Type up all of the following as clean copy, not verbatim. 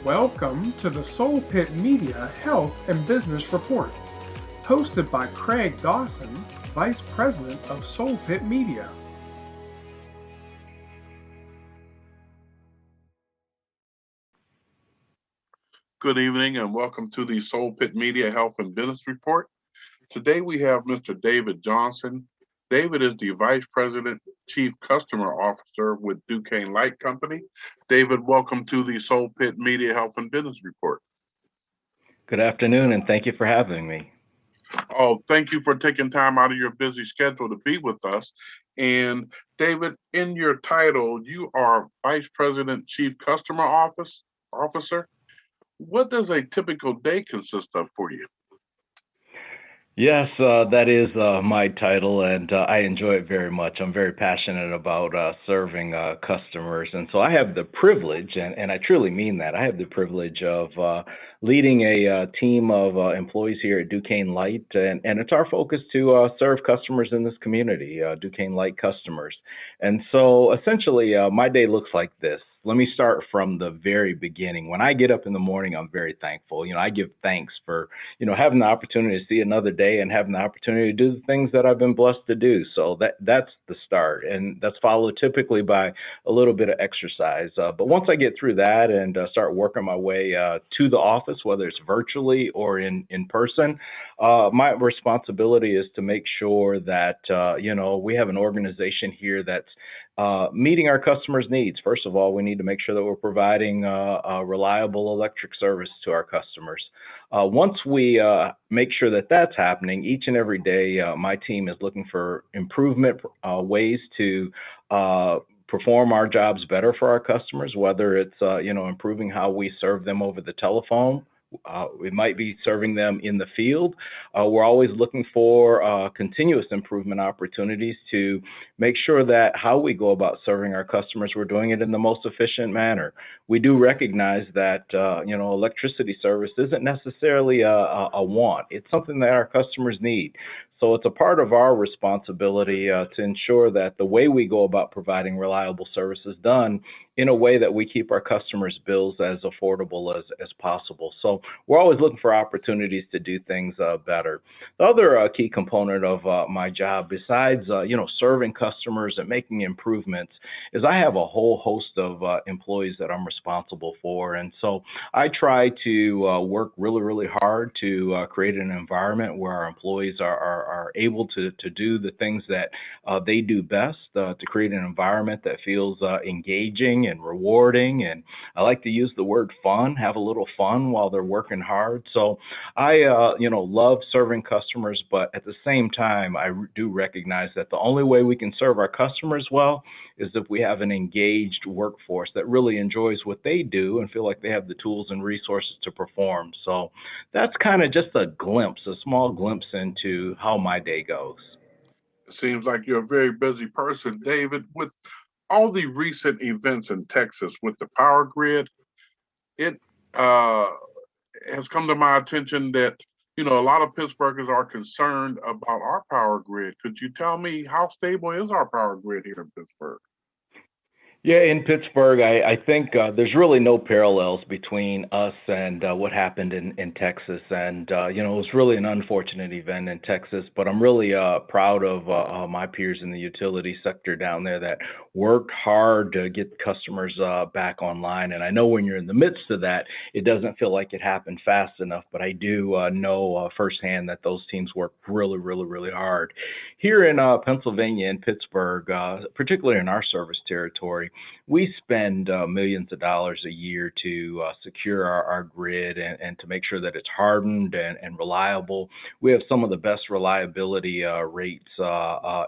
Welcome to the Soul Pit Media Health and Business Report, hosted by Craig Dawson, Vice President of Soul Pit Media. Good evening and welcome to the Soul Pit Media Health and Business Report. Today we have Mr. David Johnson. David is the Vice President, Chief Customer Officer with Duquesne Light Company. David, welcome to the Soul Pit Media Health and Business Report. Good afternoon, and thank you for having me. Oh, thank you for taking time out of your busy schedule to be with us. And David, in your title, you are Vice President, Chief Customer Officer. What does a typical day consist of for you? Yes, that is my title, and I enjoy it very much. I'm very passionate about serving customers, and so I have the privilege, and I truly mean that, I have the privilege of leading a team of employees here at Duquesne Light, and it's our focus to serve customers in this community, Duquesne Light customers. And so essentially, my day looks like this. Let me start from the very beginning. When I get up in the morning, I'm very thankful. I give thanks for, having the opportunity to see another day and having the opportunity to do the things that I've been blessed to do. So that's the start. And that's followed typically by a little bit of exercise. But once I get through that and start working my way to the office, whether it's virtually or in person, my responsibility is to make sure that, we have an organization here that's meeting our customers' needs. First of all, we need to make sure that we're providing a reliable electric service to our customers. Once we make sure that that's happening, each and every day, my team is looking for improvement ways to perform our jobs better for our customers, whether it's, improving how we serve them over the telephone. We might be serving them in the field. We're always looking for continuous improvement opportunities to make sure that how we go about serving our customers, we're doing it in the most efficient manner. We do recognize that, electricity service isn't necessarily a want. It's something that our customers need. So it's a part of our responsibility to ensure that the way we go about providing reliable service is done in a way that we keep our customers' bills as affordable as possible. So we're always looking for opportunities to do things better. The other key component of my job, besides serving customers and making improvements, is I have a whole host of employees that I'm responsible for. And so I try to work really, really hard to create an environment where our employees are able to do the things that they do best, to create an environment that feels engaging and rewarding. And I like to use the word fun, have a little fun while they're working hard. So I, love serving customers, but at the same time, I do recognize that the only way we can serve our customers well is if we have an engaged workforce that really enjoys what they do and feel like they have the tools and resources to perform. So that's kind of just a small glimpse into how my day goes. It seems like you're a very busy person, David. With all the recent events in Texas with the power grid, it has come to my attention that, a lot of Pittsburghers are concerned about our power grid. Could you tell me how stable is our power grid here in Pittsburgh? Yeah, in Pittsburgh, I think there's really no parallels between us and what happened in Texas. And, it was really an unfortunate event in Texas, but I'm really proud of my peers in the utility sector down there that worked hard to get customers back online. And I know when you're in the midst of that, it doesn't feel like it happened fast enough, but I do know firsthand that those teams worked really, really, really hard. Here in Pennsylvania and Pittsburgh, particularly in our service territory, we spend millions of dollars a year to secure our grid and to make sure that it's hardened and reliable. We have some of the best reliability rates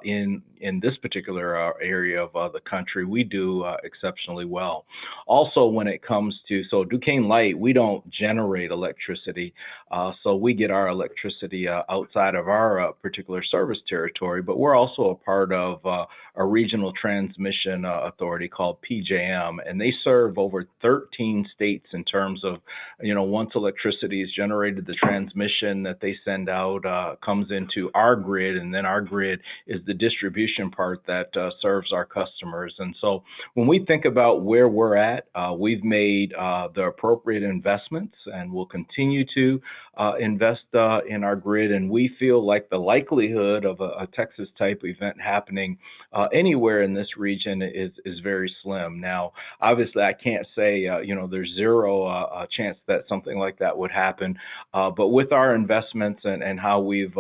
in this particular area of the country. We do exceptionally well. Also, when it comes to, Duquesne Light, we don't generate electricity, so we get our electricity outside of our particular service territory, but we're also a part of a regional transmission authority called PJM, and they serve over 13 states in terms of, once electricity is generated, the transmission that they send out comes into our grid, and then our grid is the distribution part that serves our customers. customers. And so when we think about where we're at, we've made the appropriate investments and will continue to invest in our grid. And we feel like the likelihood of a Texas type event happening anywhere in this region is very slim. Now, obviously, I can't say, there's zero chance that something like that would happen. But with our investments and how we've,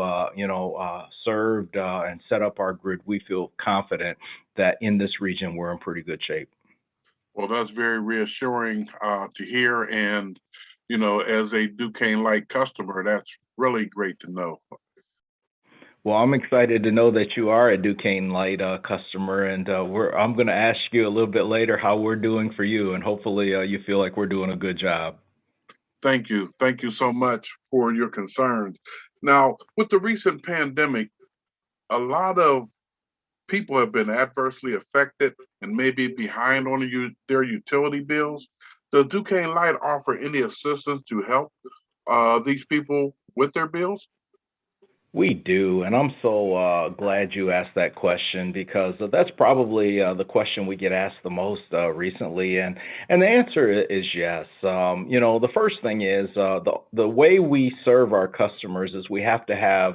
served and set up our grid, we feel confident that in this region, we're in pretty good shape. Well, that's very reassuring to hear. And, as a Duquesne Light customer, that's really great to know. Well, I'm excited to know that you are a Duquesne Light customer, and I'm going to ask you a little bit later how we're doing for you, and hopefully you feel like we're doing a good job. Thank you. Thank you so much for your concerns. Now, with the recent pandemic, a lot of people have been adversely affected and maybe behind on their utility bills. Does Duquesne Light offer any assistance to help these people with their bills? We do, and I'm so glad you asked that question because that's probably the question we get asked the most recently, and the answer is yes. The first thing is the way we serve our customers is we have to have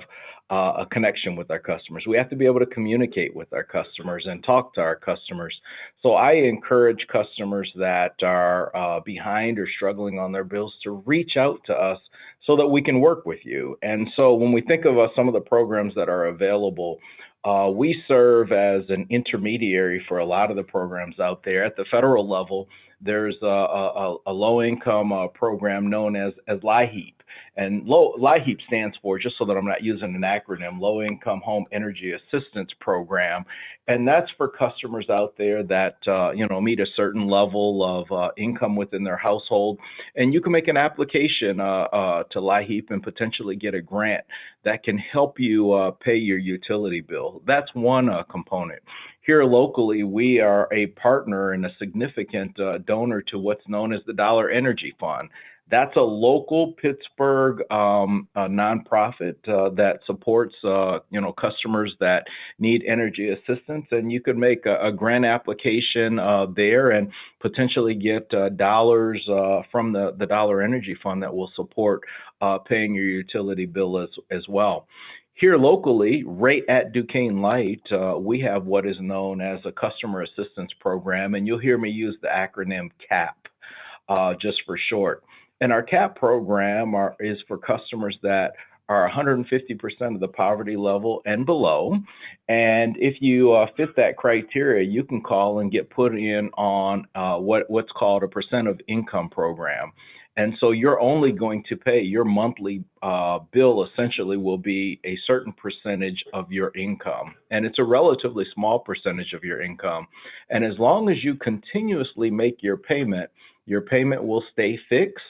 a connection with our customers. We have to be able to communicate with our customers and talk to our customers. So I encourage customers that are behind or struggling on their bills to reach out to us so that we can work with you. And so when we think of some of the programs that are available, we serve as an intermediary for a lot of the programs out there. At the federal level, there's a low-income program known as LIHEAP. And LIHEAP stands for, just so that I'm not using an acronym, Low Income Home Energy Assistance Program. And that's for customers out there that, meet a certain level of income within their household. And you can make an application to LIHEAP and potentially get a grant that can help you pay your utility bill. That's one component. Here locally, we are a partner and a significant donor to what's known as the Dollar Energy Fund. That's a local Pittsburgh nonprofit that supports, customers that need energy assistance. And you could make a grant application there and potentially get dollars from the Dollar Energy Fund that will support paying your utility bill as well. Here locally, right at Duquesne Light, we have what is known as a customer assistance program, and you'll hear me use the acronym CAP just for short. And our CAP program is for customers that are 150% of the poverty level and below. And if you fit that criteria, you can call and get put in on what's called a percent of income program. And so you're only going to pay your monthly bill essentially will be a certain percentage of your income. And it's a relatively small percentage of your income. And as long as you continuously make your payment will stay fixed.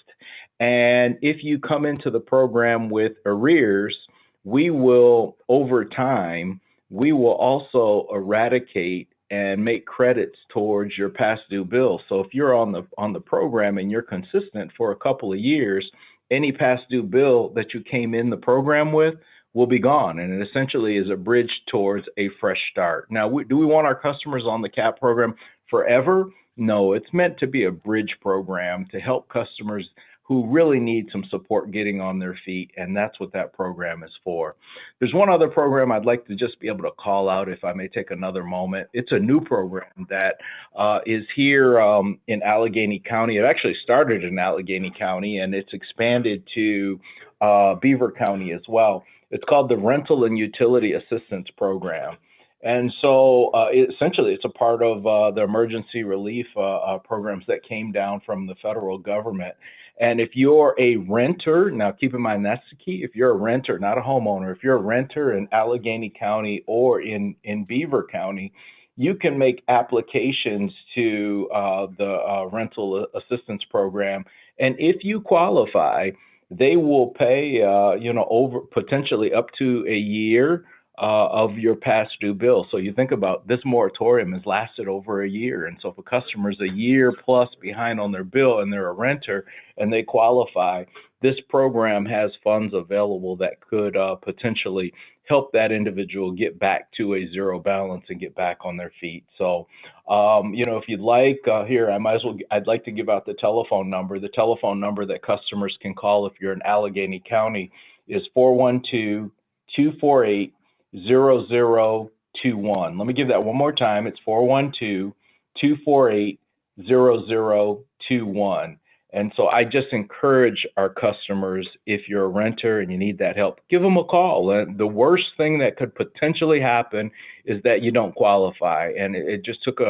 And if you come into the program with arrears, we will, over time, we will also eradicate and make credits towards your past due bill. So if you're on the program and you're consistent for a couple of years, any past due bill that you came in the program with will be gone. And it essentially is a bridge towards a fresh start. Now, do we want our customers on the CAP program forever? No, it's meant to be a bridge program to help customers who really need some support getting on their feet, and that's what that program is for. There's one other program I'd like to just be able to call out, if I may take another moment. It's a new program that is here in Allegheny County. It actually started in Allegheny County, and it's expanded to Beaver County as well. It's called the Rental and Utility Assistance Program. And so essentially, it's a part of the emergency relief programs that came down from the federal government. And if you're a renter, now keep in mind that's the key, if you're a renter, not a homeowner, if you're a renter in Allegheny County or in Beaver County, you can make applications to the rental assistance program. And if you qualify, they will pay, over potentially up to a year of your past due bill. So you think about this moratorium has lasted over a year. And so if a customer's a year plus behind on their bill and they're a renter and they qualify, this program has funds available that could potentially help that individual get back to a zero balance and get back on their feet. So, if you'd like, I'd like to give out the telephone number. The telephone number that customers can call if you're in Allegheny County is 412-248-0021. Let me give that one more time. It's 412-248-0021. And so I just encourage our customers, if you're a renter and you need that help, give them a call. And the worst thing that could potentially happen is that you don't qualify. And it just took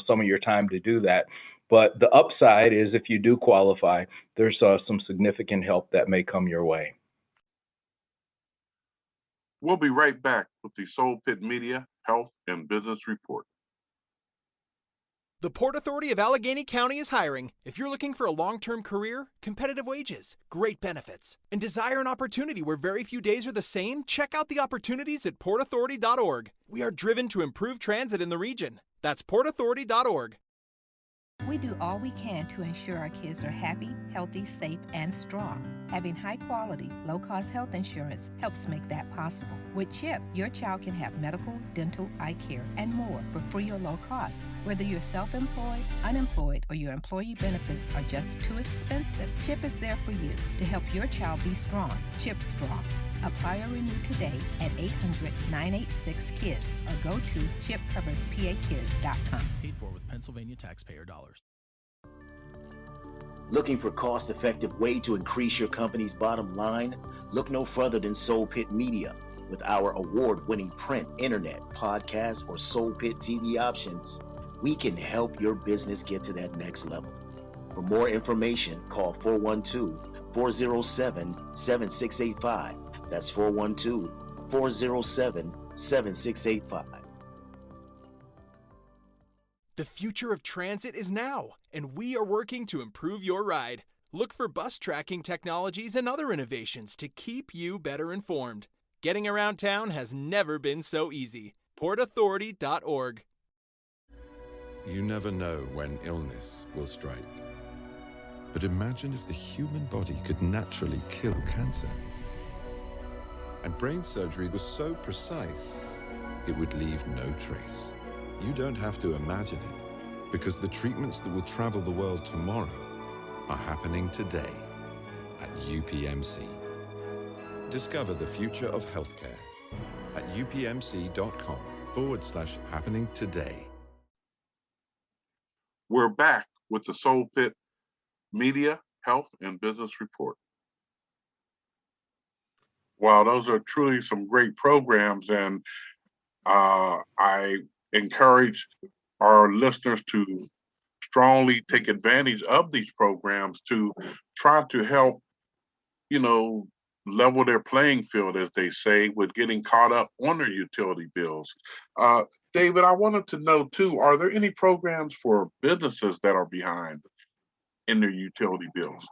some of your time to do that. But the upside is if you do qualify, there's some significant help that may come your way. We'll be right back with the Soul Pit Media Health and Business Report. The Port Authority of Allegheny County is hiring. If you're looking for a long-term career, competitive wages, great benefits, and desire an opportunity where very few days are the same, check out the opportunities at portauthority.org. We are driven to improve transit in the region. That's portauthority.org. We do all we can to ensure our kids are happy, healthy, safe, and strong. Having high-quality, low-cost health insurance helps make that possible. With CHIP, your child can have medical, dental, eye care, and more for free or low cost. Whether you're self-employed, unemployed, or your employee benefits are just too expensive, CHIP is there for you to help your child be strong. CHIP Strong. Apply or renew today at 800-986-KIDS or go to chipcoverspakids.com. Paid for with Pennsylvania taxpayer dollars. Looking for a cost-effective way to increase your company's bottom line? Look no further than Soul Pit Media. With our award-winning print, internet, podcast, or Soul Pit TV options, we can help your business get to that next level. For more information, call 412-407-7685. That's 412-407-7685. The future of transit is now, and we are working to improve your ride. Look for bus tracking technologies and other innovations to keep you better informed. Getting around town has never been so easy. portauthority.org. You never know when illness will strike. But imagine if the human body could naturally kill cancer. And brain surgery was so precise, it would leave no trace. You don't have to imagine it, because the treatments that will travel the world tomorrow are happening today at UPMC. Discover the future of healthcare at upmc.com/happening today. We're back with the Soul Pit Media Health and Business Report. Wow, those are truly some great programs, and I encourage our listeners to strongly take advantage of these programs to try to help, level their playing field, as they say, with getting caught up on their utility bills. David, I wanted to know too, are there any programs for businesses that are behind in their utility bills?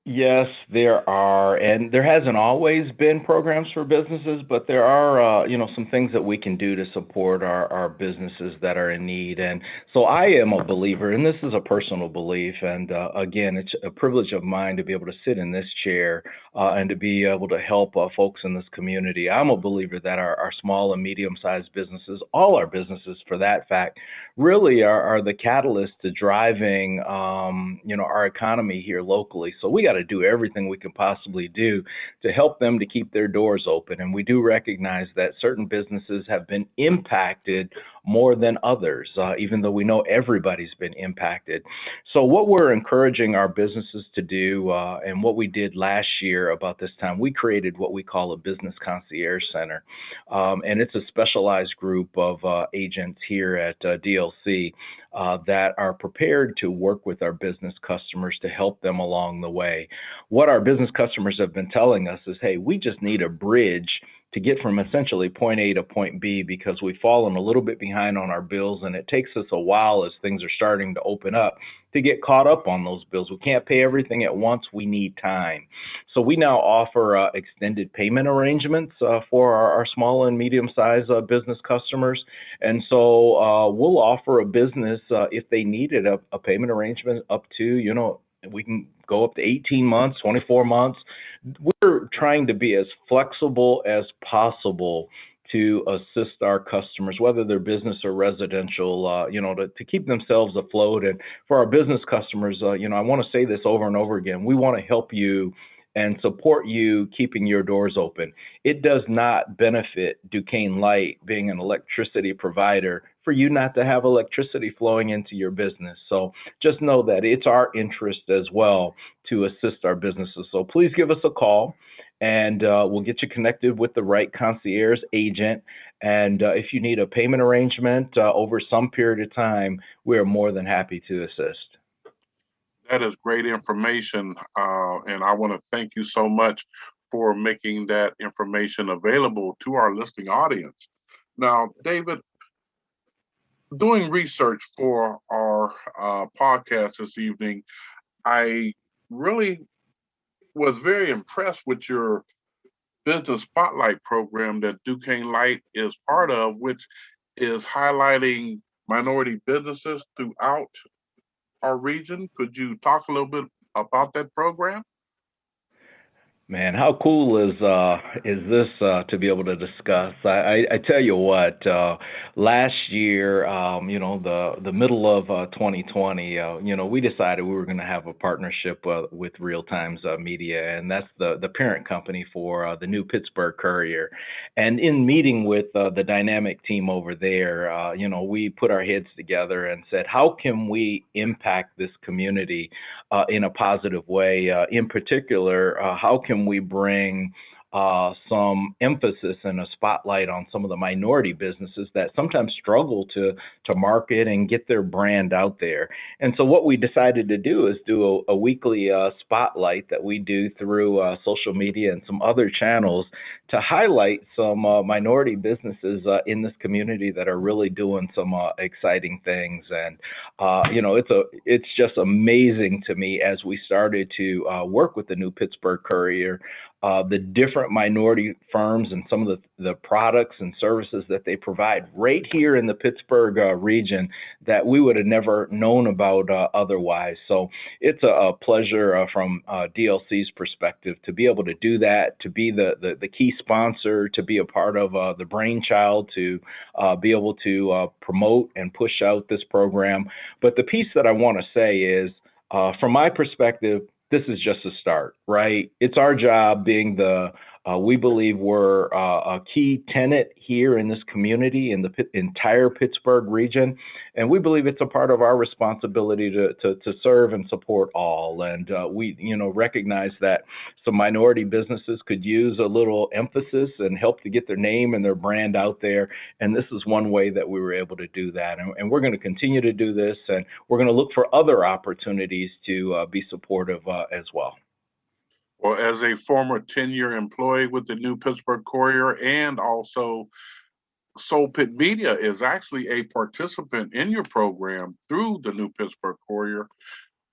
Yes, there are, and there hasn't always been programs for businesses, but there are, some things that we can do to support our businesses that are in need. And so I am a believer, and this is a personal belief, and again, it's a privilege of mine to be able to sit in this chair and to be able to help folks in this community. I'm a believer that our small and medium-sized businesses, all our businesses for that fact, really are the catalyst to driving, our economy here locally. So we got to do everything we can possibly do to help them to keep their doors open. And we do recognize that certain businesses have been impacted more than others, even though we know everybody's been impacted. So what we're encouraging our businesses to do, and what we did last year about this time, we created what we call a business concierge center. And it's a specialized group of agents here at DLC that are prepared to work with our business customers to help them along the way. What our business customers have been telling us is, hey, we just need a bridge to get from essentially point A to point B, because we've fallen a little bit behind on our bills, and it takes us a while as things are starting to open up to get caught up on those bills. We can't pay everything at once. We need time. So we now offer extended payment arrangements for our small and medium-sized business customers. And so we'll offer a business, if they needed a payment arrangement up to, we can go up to 18 months, 24 months. We're trying to be as flexible as possible to assist our customers, whether they're business or residential, to keep themselves afloat. And for our business customers, I want to say this over and over again, we want to help you and support you keeping your doors open. It does not benefit Duquesne Light, being an electricity provider, for you not to have electricity flowing into your business. So just know that it's our interest as well to assist our businesses. So please give us a call, and we'll get you connected with the right concierge agent. And if you need a payment arrangement over some period of time, we are more than happy to assist. That is great information, and I want to thank you so much for making that information available to our listening audience. Now, David, doing research for our podcast this evening, I really was very impressed with your business spotlight program that Duquesne Light is part of, which is highlighting minority businesses throughout our region. Could you talk a little bit about that program? Man, how cool is this to be able to discuss? I tell you what, last year, the middle of 2020, we decided we were going to have a partnership with Real Times Media, and that's the parent company for the new Pittsburgh Courier. And in meeting with the dynamic team over there, we put our heads together and said, how can we impact this community in a positive way? In particular, how can we bring some emphasis and a spotlight on some of the minority businesses that sometimes struggle to market and get their brand out there. And so what we decided to do is do a weekly spotlight that we do through social media and some other channels to highlight some minority businesses in this community that are really doing some exciting things. And it's just amazing to me as we started to work with the new Pittsburgh Courier, the different minority firms and some of the products and services that they provide right here in the Pittsburgh region that we would have never known about otherwise. So it's a pleasure from DLC's perspective to be able to do that, to be the key sponsor, to be a part of the brainchild, to be able to promote and push out this program. But the piece that I want to say is, from my perspective, this is just a start, right? It's our job being we believe we're a key tenant here in this community, in the entire Pittsburgh region. And we believe it's a part of our responsibility to serve and support all. And we, recognize that some minority businesses could use a little emphasis and help to get their name and their brand out there. And this is one way that we were able to do that. And we're going to continue to do this, and we're going to look for other opportunities to be supportive as well. Well, as a former 10-year employee with the new Pittsburgh Courier, and also Soul Pit Media is actually a participant in your program through the new Pittsburgh Courier,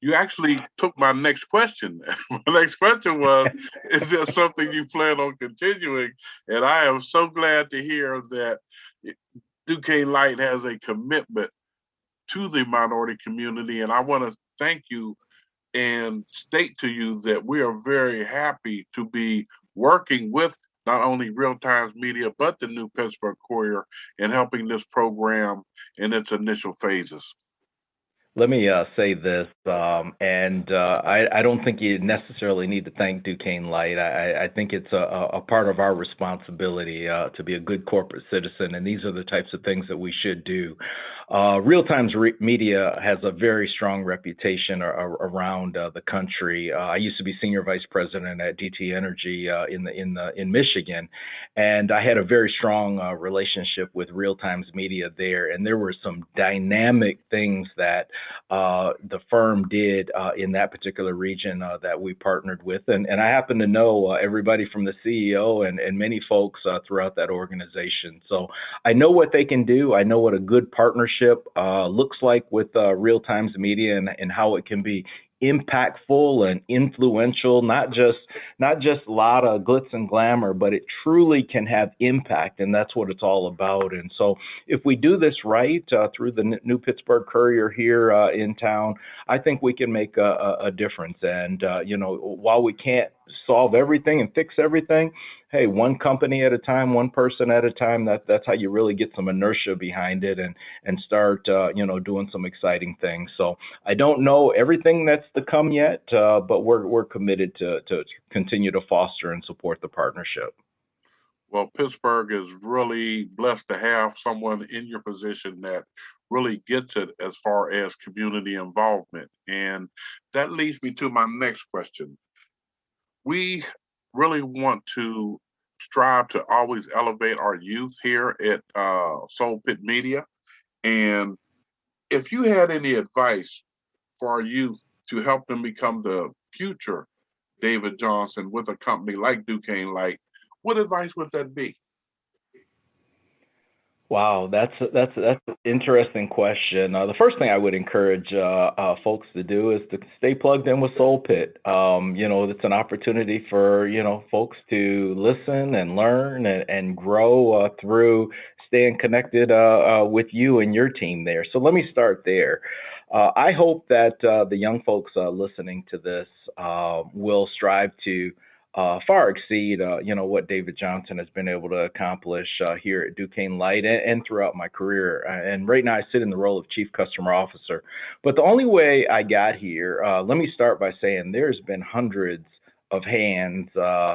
you actually took my next question. My next question was, is there something you plan on continuing? And I am so glad to hear that Duquesne Light has a commitment to the minority community. And I want to thank you and state to you that we are very happy to be working with not only Real Times Media, but the new Pittsburgh Courier in helping this program in its initial phases. Let me say this, I don't think you necessarily need to thank Duquesne Light. I think it's a part of our responsibility to be a good corporate citizen, and these are the types of things that we should do. Real Times Media has a very strong reputation around the country. I used to be senior vice president at DT Energy in Michigan, and I had a very strong relationship with Real Times Media there. And there were some dynamic things that the firm did in that particular region that we partnered with. And I happen to know everybody from the CEO and many folks throughout that organization. So I know what they can do. I know what a good partnership looks like with Real Times Media and how it can be impactful and influential, not just a lot of glitz and glamour, but it truly can have impact, and that's what it's all about. And so if we do this right through the New Pittsburgh Courier here in town, I think we can make a difference. And while we can't solve everything and fix everything, hey, one company at a time, one person at a time, that's how you really get some inertia behind it and start doing some exciting things. So I don't know everything that's to come yet, but we're committed to continue to foster and support the partnership. Well, Pittsburgh is really blessed to have someone in your position that really gets it as far as community involvement. And that leads me to my next question. We really want to strive to always elevate our youth here at Soul Pit Media. And if you had any advice for our youth to help them become the future David Johnson with a company like Duquesne Light, what advice would that be? Wow, that's an interesting question. The first thing I would encourage folks to do is to stay plugged in with Soul Pit. It's an opportunity for folks to listen and learn and grow through staying connected with you and your team there. So let me start there. I hope that the young folks listening to this will strive to far exceed, what David Johnson has been able to accomplish here at Duquesne Light and throughout my career. And right now I sit in the role of Chief Customer Officer. But the only way I got here, let me start by saying there's been hundreds of hands,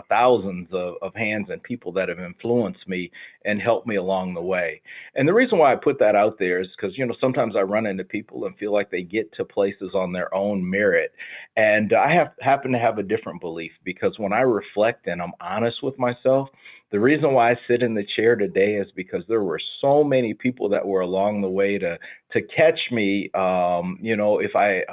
thousands of hands and people that have influenced me and helped me along the way. And the reason why I put that out there is because, sometimes I run into people and feel like they get to places on their own merit. And I happen to have a different belief, because when I reflect and I'm honest with myself, the reason why I sit in the chair today is because there were so many people that were along the way to catch me, if I,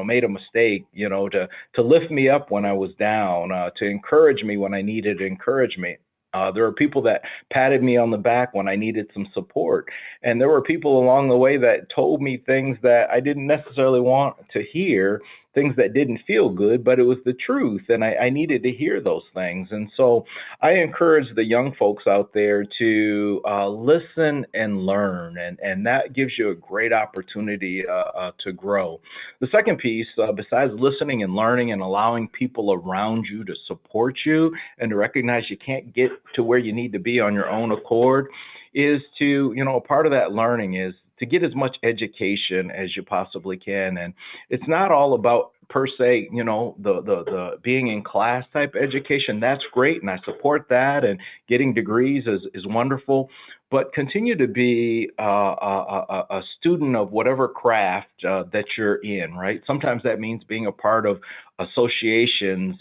made a mistake, to lift me up when I was down, to encourage me when I needed encouragement. There were people that patted me on the back when I needed some support. And there were people along the way that told me things that I didn't necessarily want to hear, things that didn't feel good, but it was the truth. And I needed to hear those things. And so I encourage the young folks out there to listen and learn. And that gives you a great opportunity to grow. The second piece, besides listening and learning and allowing people around you to support you and to recognize you can't get to where you need to be on your own accord, is to, a part of that learning is to get as much education as you possibly can. And it's not all about per se, the being in class type education. That's great, and I support that, and getting degrees is wonderful. But continue to be a student of whatever craft that you're in, right? Sometimes that means being a part of associations,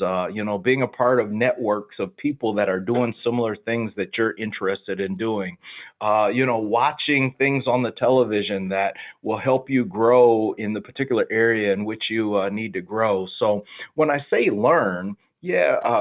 being a part of networks of people that are doing similar things that you're interested in doing, watching things on the television that will help you grow in the particular area in which you need to grow. So when I say learn,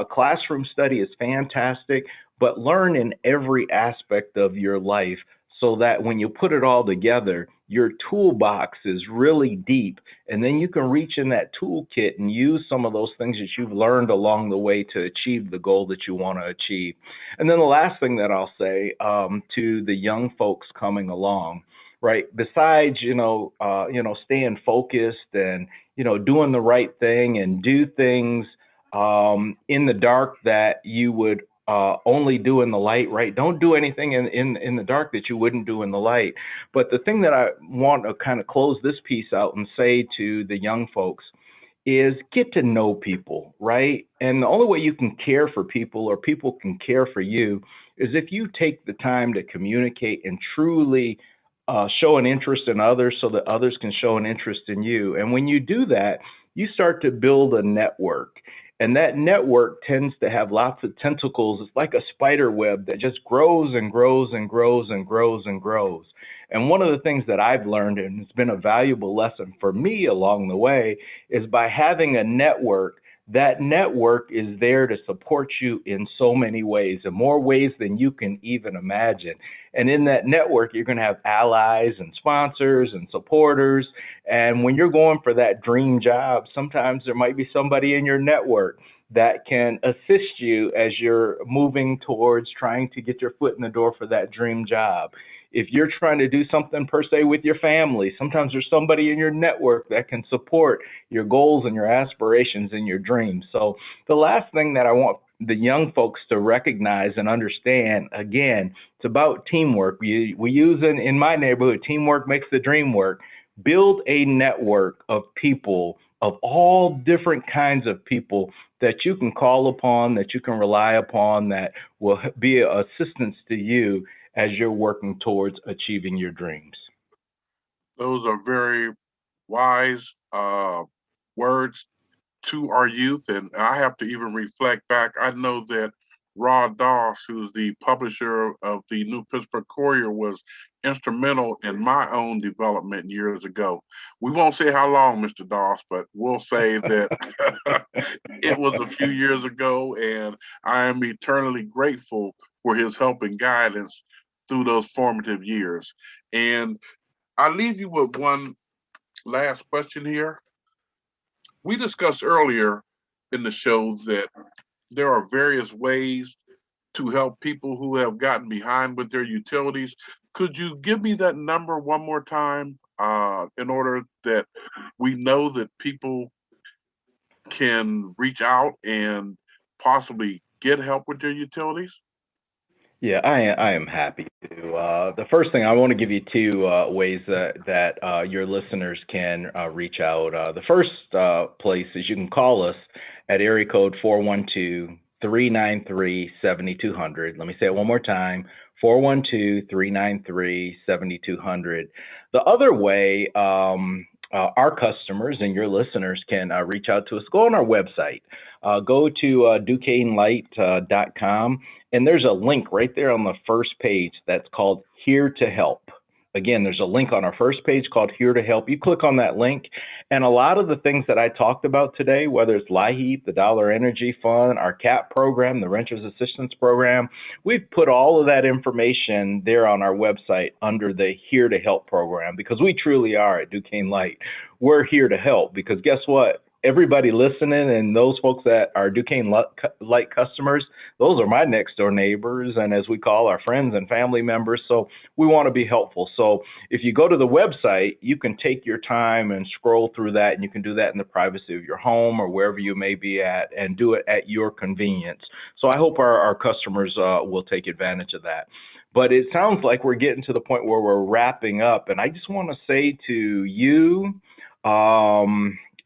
classroom study is fantastic, but learn in every aspect of your life so that when you put it all together, your toolbox is really deep, and then you can reach in that toolkit and use some of those things that you've learned along the way to achieve the goal that you want to achieve. And then the last thing that I'll say to the young folks coming along, right, besides, staying focused and, doing the right thing and do things in the dark that you would only do in the light, right? Don't do anything in the dark that you wouldn't do in the light. But the thing that I want to kind of close this piece out and say to the young folks is get to know people, right? And the only way you can care for people or people can care for you is if you take the time to communicate and truly show an interest in others so that others can show an interest in you. And when you do that, you start to build a network. And that network tends to have lots of tentacles. It's like a spider web that just grows and grows and grows and grows and grows. And one of the things that I've learned, and it's been a valuable lesson for me along the way, is by having a network, that network is there to support you in so many ways, in more ways than you can even imagine. And in that network, you're going to have allies and sponsors and supporters. And when you're going for that dream job, sometimes there might be somebody in your network that can assist you as you're moving towards trying to get your foot in the door for that dream job. If you're trying to do something per se with your family, sometimes there's somebody in your network that can support your goals and your aspirations and your dreams. So the last thing that I want the young folks to recognize and understand, again, it's about teamwork. We use in my neighborhood, teamwork makes the dream work. Build a network of people, of all different kinds of people that you can call upon, that you can rely upon, that will be an assistance to you as you're working towards achieving your dreams. Those are very wise words to our youth. And I have to even reflect back. I know that Rod Doss, who's the publisher of the New Pittsburgh Courier, was instrumental in my own development years ago. We won't say how long, Mr. Doss, but we'll say that it was a few years ago, and I am eternally grateful for his help and guidance through those formative years. And I leave you with one last question here. We discussed earlier in the show that there are various ways to help people who have gotten behind with their utilities. Could you give me that number one more time in order that we know that people can reach out and possibly get help with their utilities? Yeah, I am happy to. The first thing, I want to give you two ways that your listeners can reach out. The first place is you can call us at area code 412-393-7200. Let me say it one more time, 412-393-7200. The other way our customers and your listeners can reach out to us, go on our website. Go to DuquesneLight.com, and there's a link right there on the first page that's called Here to Help. Again, there's a link on our first page called Here to Help. You click on that link, and a lot of the things that I talked about today, whether it's LIHEAP, the Dollar Energy Fund, our CAP program, the Renters Assistance Program, we've put all of that information there on our website under the Here to Help program, because we truly are at Duquesne Light. We're here to help, because guess what? Everybody listening and those folks that are Duquesne Light customers, those are my next door neighbors, and as we call our friends and family members. So we want to be helpful. So if you go to the website, you can take your time and scroll through that, and you can do that in the privacy of your home or wherever you may be at, and do it at your convenience. So I hope our customers will take advantage of that. But it sounds like we're getting to the point where we're wrapping up, and I just want to say to you,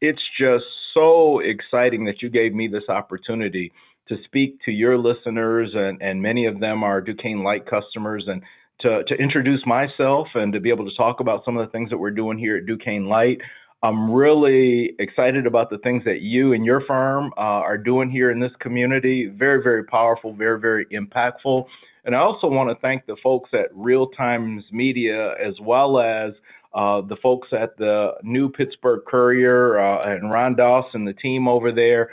it's just so exciting that you gave me this opportunity to speak to your listeners, and many of them are Duquesne Light customers, and to introduce myself and to be able to talk about some of the things that we're doing here at Duquesne Light. I'm really excited about the things that you and your firm are doing here in this community. Very, very powerful, very, very impactful. And I also want to thank the folks at Real Times Media, as well as the folks at the New Pittsburgh Courier and Ron Dawson, the team over there.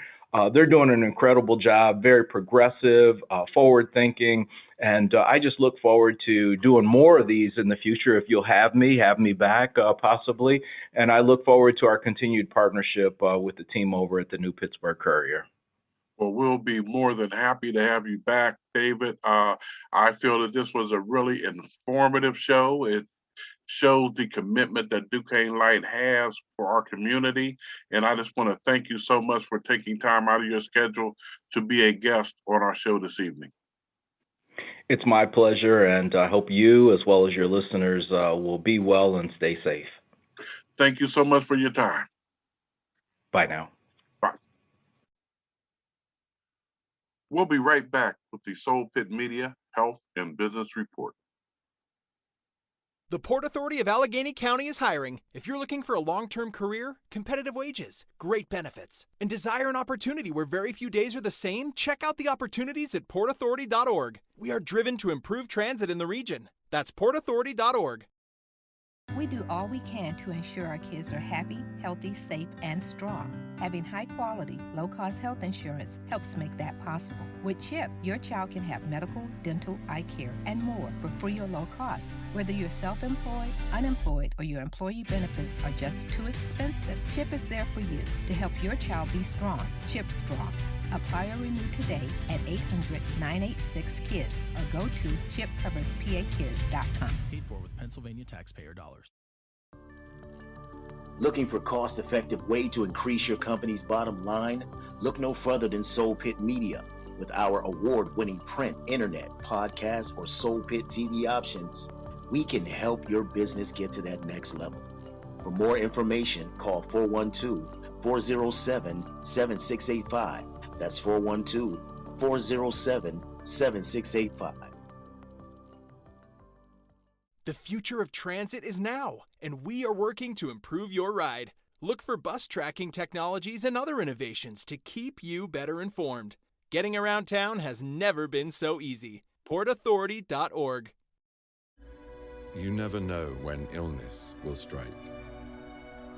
They're doing an incredible job, very progressive, forward-thinking, and I just look forward to doing more of these in the future. If you'll have me back possibly, and I look forward to our continued partnership with the team over at the New Pittsburgh Courier. Well, we'll be more than happy to have you back, David. I feel that this was a really informative show. It showed the commitment that Duquesne Light has for our community. And I just want to thank you so much for taking time out of your schedule to be a guest on our show this evening. It's my pleasure, and I hope you, as well as your listeners, will be well and stay safe. Thank you so much for your time. Bye now. Bye. We'll be right back with the Soul Pit Media Health and Business Report. The Port Authority of Allegheny County is hiring. If you're looking for a long-term career, competitive wages, great benefits, and desire an opportunity where very few days are the same, check out the opportunities at portauthority.org. We are driven to improve transit in the region. That's portauthority.org. We do all we can to ensure our kids are happy, healthy, safe, and strong. Having high-quality, low-cost health insurance helps make that possible. With CHIP, your child can have medical, dental, eye care, and more for free or low cost. Whether you're self-employed, unemployed, or your employee benefits are just too expensive, CHIP is there for you to help your child be strong. CHIP Strong. Apply or renew today at 800-986-KIDS or go to chipcoverspakids.com. Paid for with Pennsylvania taxpayer dollars. Looking for cost-effective way to increase your company's bottom line? Look no further than Soul Pit Media. With our award-winning print, internet, podcast, or Soul Pit TV options, we can help your business get to that next level. For more information, call 412-407-7685. That's 412-407-7685. The future of transit is now, and we are working to improve your ride. Look for bus tracking technologies and other innovations to keep you better informed. Getting around town has never been so easy. portauthority.org. You never know when illness will strike.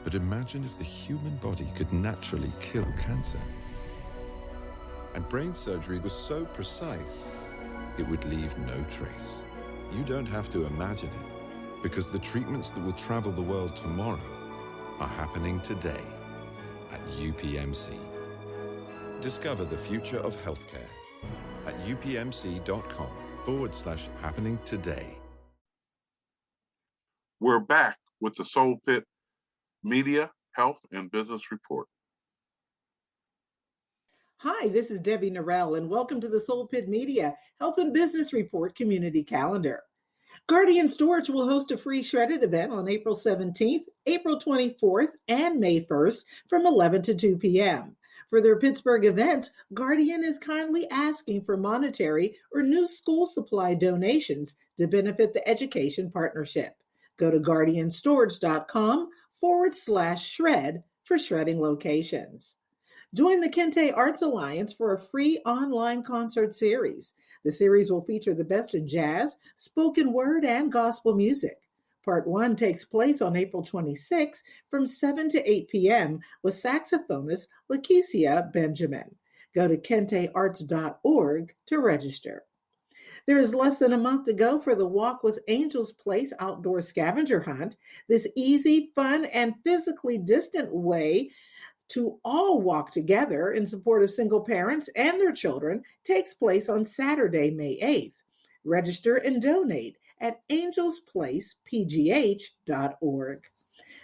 But imagine if the human body could naturally kill cancer. And brain surgery was so precise, it would leave no trace. You don't have to imagine it, because the treatments that will travel the world tomorrow are happening today at UPMC. Discover the future of healthcare at upmc.com/happening today. We're back with the Soul Pit Media, Health, and Business Report. Hi, this is Debbie Norell, and welcome to the Soul Pit Media Health and Business Report Community Calendar. Guardian Storage will host a free shredded event on April 17th, April 24th, and May 1st from 11 to 2 p.m. For their Pittsburgh event, Guardian is kindly asking for monetary or new school supply donations to benefit the education partnership. Go to guardianstorage.com/shred for shredding locations. Join the Kente Arts Alliance for a free online concert series. The series will feature the best in jazz, spoken word, and gospel music. Part 1 takes place on April 26 from 7 to 8 p.m. with saxophonist Lakecia Benjamin. Go to kentearts.org to register. There is less than a month to go for the Walk with Angels Place outdoor scavenger hunt. This easy, fun, and physically distant way to all walk together in support of single parents and their children takes place on Saturday, May 8th. Register and donate at angelsplacepgh.org.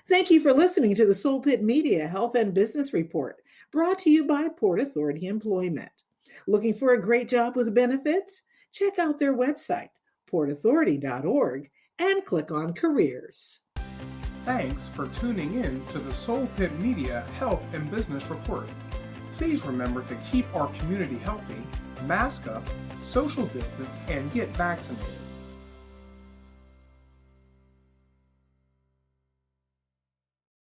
Thank you for listening to the Soul Pit Media Health and Business Report, brought to you by Port Authority Employment. Looking for a great job with benefits? Check out their website, portauthority.org, and click on Careers. Thanks for tuning in to the Soul Pit Media Health and Business Report. Please remember to keep our community healthy, mask up, social distance, and get vaccinated.